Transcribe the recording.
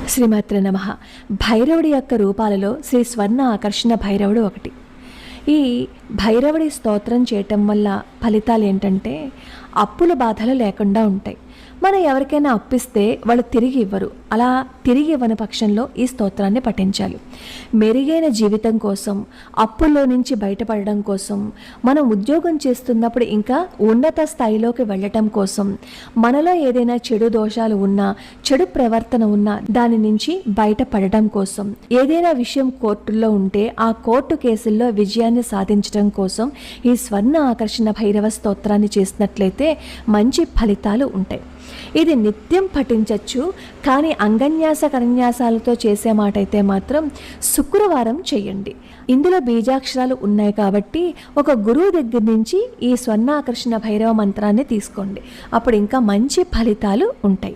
శ్రీమాత్రే నమః. భైరవుడి యొక్క రూపాలలో శ్రీ స్వర్ణ ఆకర్షణ భైరవుడు ఒకటి. ఈ భైరవుడి స్తోత్రం చేయటం వల్ల ఫలితాలు ఏంటంటే అప్పుల బాధలు లేకుండా ఉంటాయి. మనం ఎవరికైనా అప్పిస్తే వాళ్ళు తిరిగి ఇవ్వరు. అలా తిరిగి ఇవ్వని పక్షంలో ఈ స్తోత్రాన్ని పఠించాలి. మెరుగైన జీవితం కోసం, అప్పుల్లో నుంచి బయటపడడం కోసం, మనం ఉద్యోగం చేస్తున్నప్పుడు ఇంకా ఉన్నత స్థాయిలోకి వెళ్ళటం కోసం, మనలో ఏదైనా చెడు దోషాలు ఉన్నా, చెడు ప్రవర్తన ఉన్నా దాని నుంచి బయటపడడం కోసం, ఏదైనా విషయం కోర్టుల్లో ఉంటే ఆ కోర్టు కేసుల్లో విజయాన్ని సాధించడం కోసం ఈ స్వర్ణ ఆకర్షణ భైరవ స్తోత్రాన్ని చేసినట్లయితే మంచి ఫలితాలు ఉంటాయి. ఇది నిత్యం పఠించవచ్చు. కానీ అంగన్యాస కన్యాసాలతో చేసే మాట అయితే మాత్రం శుక్రవారం చేయండి. ఇందులో బీజాక్షరాలు ఉన్నాయి కాబట్టి ఒక గురువు దగ్గర నుంచి ఈ స్వర్ణాకర్షణ భైరవ మంత్రాన్ని తీసుకోండి. అప్పుడు ఇంకా మంచి ఫలితాలు ఉంటాయి.